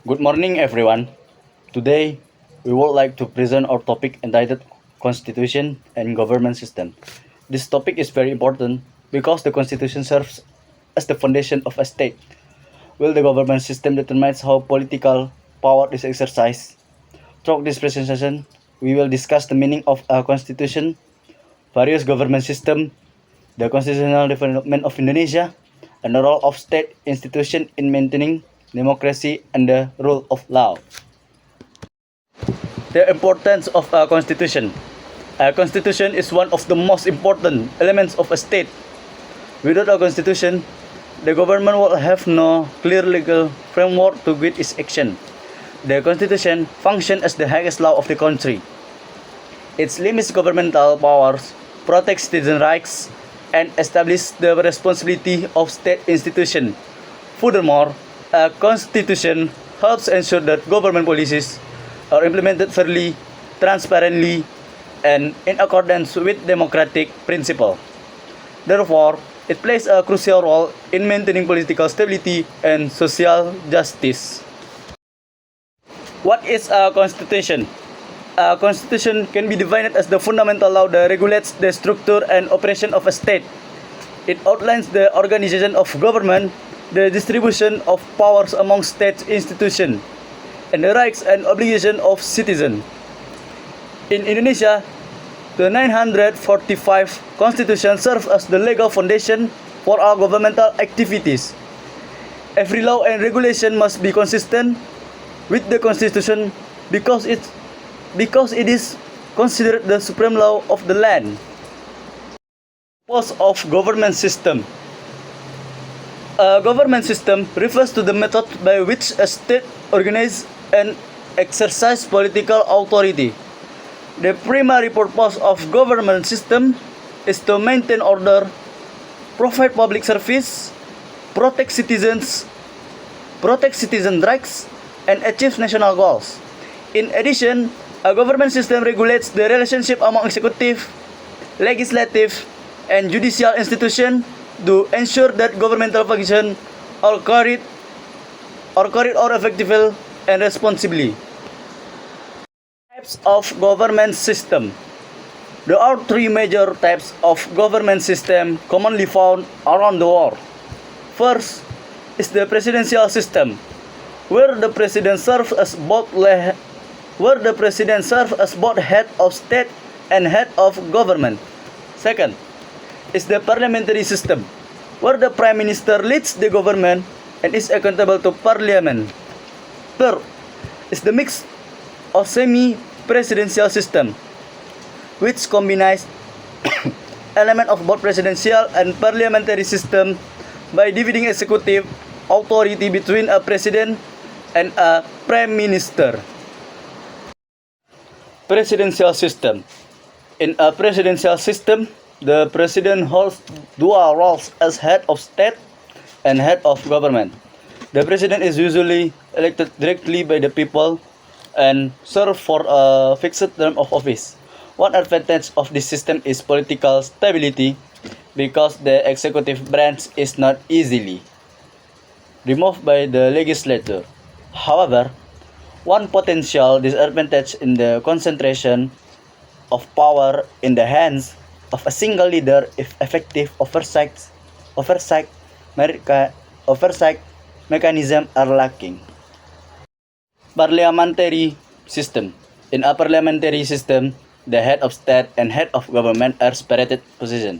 Good morning, everyone. Today, we would like to present our topic entitled Constitution and Government System. This topic is very important because the Constitution serves as the foundation of a state, while the government system determines how political power is exercised. Throughout this presentation, we will discuss the meaning of a constitution, various government system, the constitutional development of Indonesia, and the role of state institution in maintaining democracy and the rule of law. The importance of a constitution. A constitution is one of the most important elements of a state. Without a constitution, the government will have no clear legal framework to guide its action. The constitution functions as the highest law of the country. It limits governmental powers, protects citizen rights, and establishes the responsibility of state institutions. Furthermore, a constitution helps ensure that government policies are implemented fairly, transparently, and in accordance with democratic principles. Therefore, it plays a crucial role in maintaining political stability and social justice. What is a constitution? A constitution can be defined as the fundamental law that regulates the structure and operation of a state. It outlines the organization of government, the distribution of powers among state institutions, and the rights and obligations of citizens. In Indonesia, the 945 Constitution serves as the legal foundation for our governmental activities. Every law and regulation must be consistent with the Constitution because it is considered the supreme law of the land. Purpose of government system. A government system refers to the method by which a state organizes and exercises political authority. The primary purpose of government system is to maintain order, provide public service, protect citizen rights, and achieve national goals. In addition, a government system regulates the relationship among executive, legislative, and judicial institutions to ensure that governmental functions are carried out effectively and responsibly. Types of government system. There are three major types of government system commonly found around the world. First is the presidential system, where the president serves as both head of state and head of government. Second is the parliamentary system, where the prime minister leads the government and is accountable to parliament. Third is the mix or semi-presidential system, which combines elements of both presidential and parliamentary system by dividing executive authority between a president and a prime minister. Presidential system. In a presidential system, the president holds dual roles as head of state and head of government. The president is usually elected directly by the people and serves for a fixed term of office. One advantage of this system is political stability because the executive branch is not easily removed by the legislature. However, one potential disadvantage in the concentration of power in the hands of a single leader if effective oversight mechanisms are lacking. Parliamentary system. In a parliamentary system, the head of state and head of government are separated positions.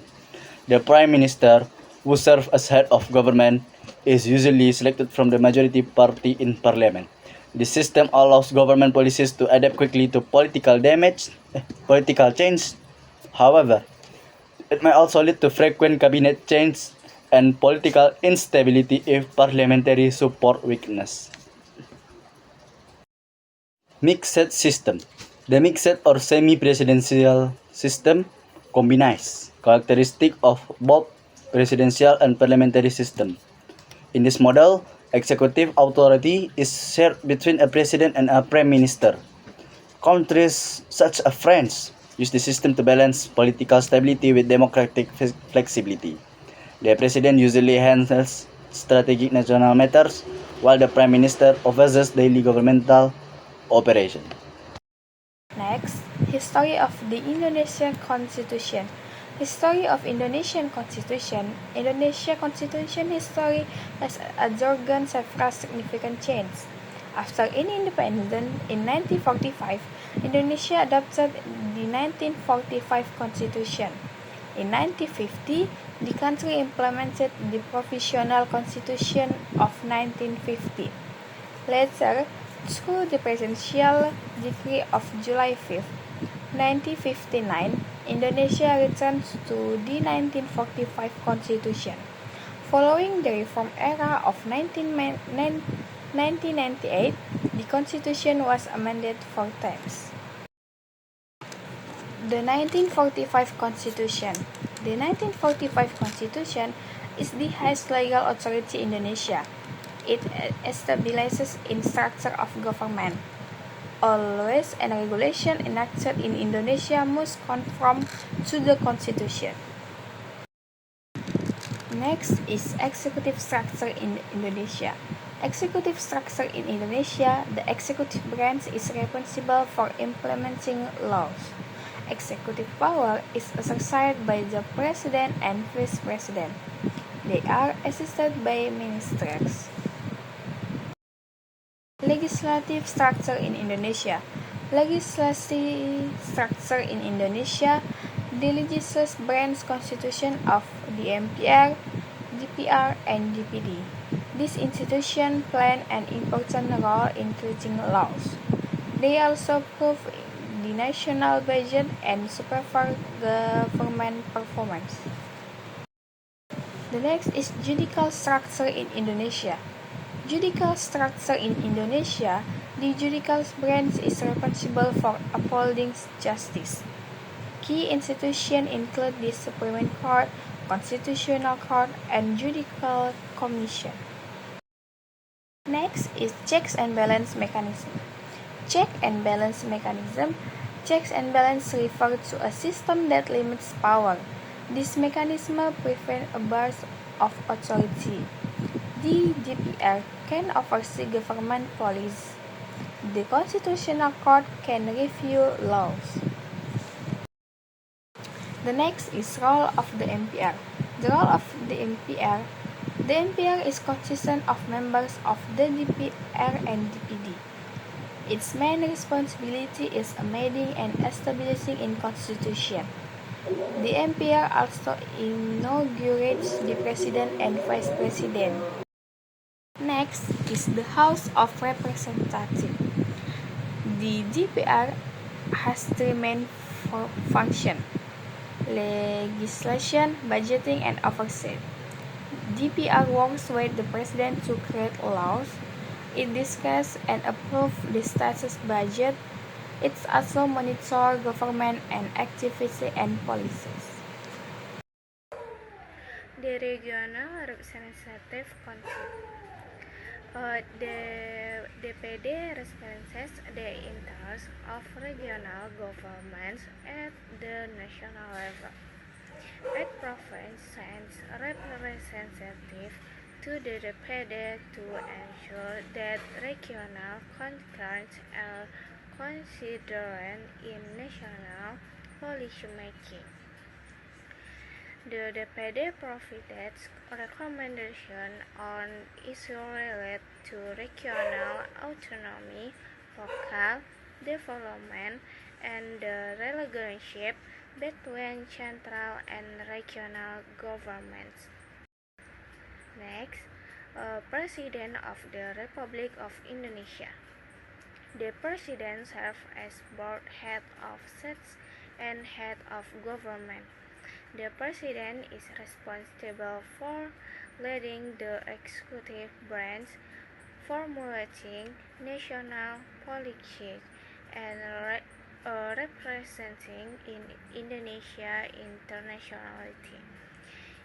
The prime minister, who serves as head of government, is usually selected from the majority party in parliament. This system allows government policies to adapt quickly to political change. However, it may also lead to frequent cabinet change and political instability if parliamentary support weakness. Mixed system. The mixed or semi-presidential system combines characteristics of both presidential and parliamentary system. In this model, executive authority is shared between a president and a prime minister. Countries such as France use the system to balance political stability with democratic flexibility. The president usually handles strategic national matters, while the Prime Minister oversees daily governmental operation. Next, history of the Indonesian Constitution. History of Indonesian Constitution. Indonesia Constitution history has undergone several significant changes. After independence in 1945, Indonesia adopted the 1945 Constitution. In 1950, the country implemented the Provisional Constitution of 1950. Later, through the Presidential Decree of July 5, 1959, Indonesia returned to the 1945 Constitution. Following the reform era of 1998, the Constitution was amended 4 times. The 1945 Constitution. The 1945 Constitution is the highest legal authority in Indonesia. It establishes in structure of government. All laws and regulations enacted in Indonesia must conform to the Constitution. Next is executive structure in Indonesia. Executive structure in Indonesia, the executive branch is responsible for implementing laws. Executive power is exercised by the President and Vice President. They are assisted by ministers. Legislative structure in Indonesia. Legislative structure in Indonesia, the legislative branch constitution of the MPR, DPR, and DPD. These institutions play an important role in creating laws. They also approve the national budget and supervise government performance. The next is judicial structure in Indonesia. Judicial structure in Indonesia, the judicial branch is responsible for upholding justice. Key institutions include the Supreme Court, Constitutional Court, and Judicial Commission. Next is checks and balance mechanism. Check and balance mechanism. Checks and balance refer to a system that limits power. This mechanism prevents abuse of authority. The DPR can oversee government policy. The Constitutional Court can review laws. The next is role of the MPR. The role of the MPR. The MPR is consistent of members of the DPR and DPD. Its main responsibility is amending and establishing in Constitution. The MPR also inaugurates the President and Vice President. Next is the House of Representatives. The DPR has 3 main functions: legislation, budgeting, and oversight. DPR works with the President to create laws. It discusses and approves the state's budget. It also monitors government and activity and policies. The Regional Representative Council. The DPD represents the interests of regional governments at the national level. Each province sends a representative to the DPD to ensure that regional concerns are considered in national policymaking. The DPD provides recommendations on issues related to regional autonomy, local development, and the relationship between central and regional governments. Next, President of the Republic of Indonesia. The President serves as both head of state and head of government. The President is responsible for leading the executive branch, formulating national policies, and representing Indonesia internationally.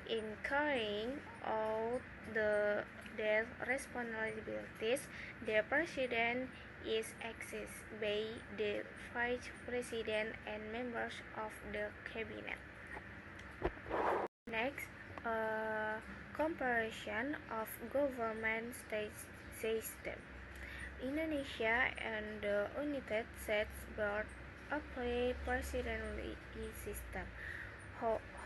In carrying out their responsibilities, the President is assisted by the Vice President and members of the Cabinet. Next, comparison of government system. Indonesia and the United States both apply presidential system.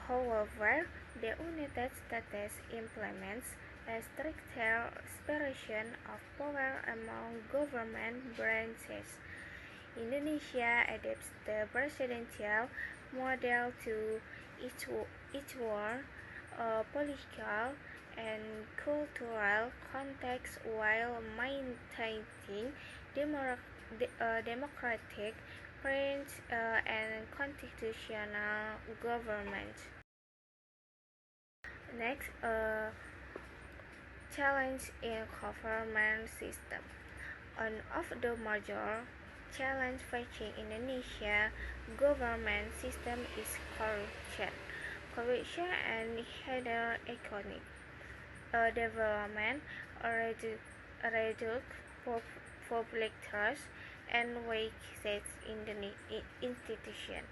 However, the United States implements a stricter separation of power among government branches. Indonesia adapts the presidential model to its war, political and cultural context while maintaining democratic and constitutional government. Next, challenge in government system. One of the major challenge facing Indonesia government system is corruption. Corruption and hinder economic development, reduce public trust, and weak states in the institution.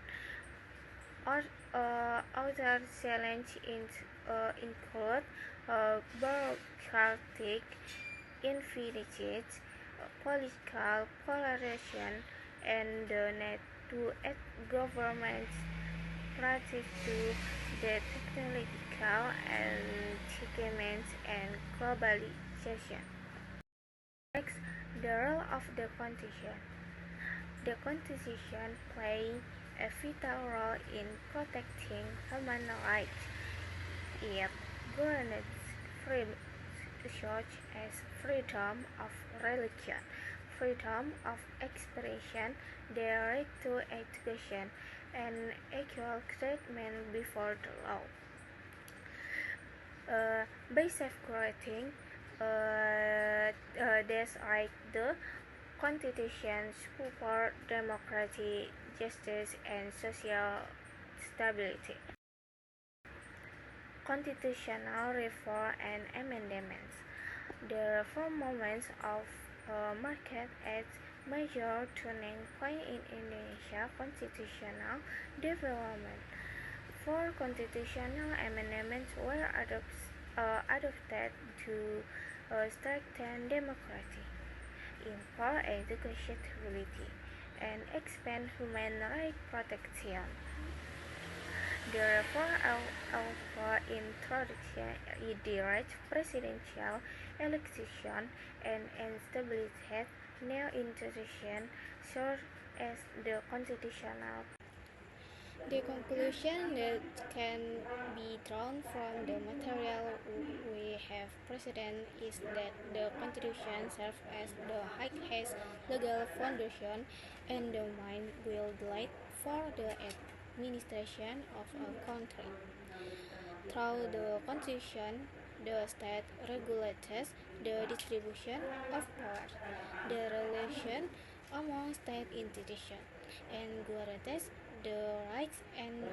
Other challenges include bureaucratic inefficiency, political polarization, and the need to add government practice to the technological achievements and globalization. Next, the role of the Constitution. The Constitution plays a vital role in protecting human rights. It guarantees freedom such as freedom of religion, freedom of expression, the right to education, and equal treatment before the law. By safeguarding this right, the Constitution supports democracy, justice, and social stability. Constitutional reform and amendments. The reform movement of market as major turning point in Indonesia constitutional development. Four constitutional amendments were adopted to strengthen democracy, improve educability, and expand human rights protection. The reform also introduced direct presidential election and established new institutions such as the constitutional. The conclusion that can be drawn from the material we have presented is that the Constitution serves as the highest legal foundation and the main guideline for the administration of a country. Through the Constitution, the state regulates the distribution of power, the relation among state institutions, and guarantees the rights and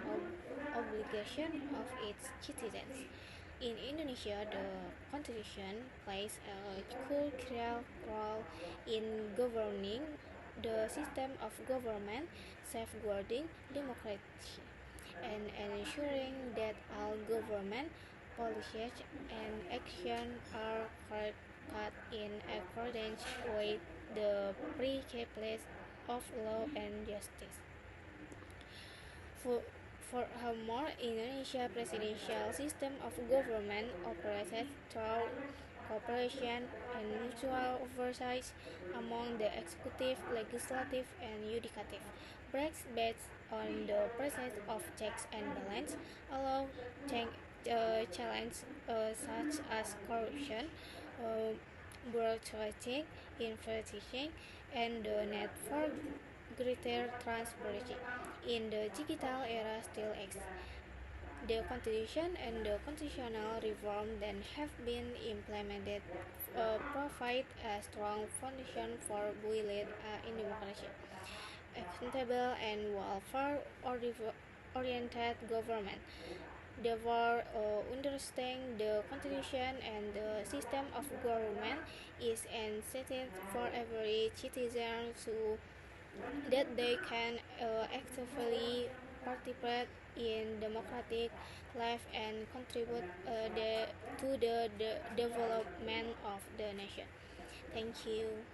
obligations of its citizens. In Indonesia, the Constitution plays a crucial role in governing the system of government, safeguarding democracy, and ensuring that all government policies and actions are carried in accordance with the principles of law and justice. Furthermore, Indonesia presidential system of government operates through cooperation and mutual oversight among the executive, legislative, and judicative branches based on the process of checks and balance, allow challenges such as corruption, bureaucratic inefficiency, and the need for greater transparency in the digital era still exists. The Constitution and the constitutional reform that have been implemented provide a strong foundation for building a democracy, accountable and welfare-oriented government. Therefore, understanding the Constitution and the system of government is essential for every citizen so that they can actively participate in democratic life and contribute to the development of the nation. Thank you.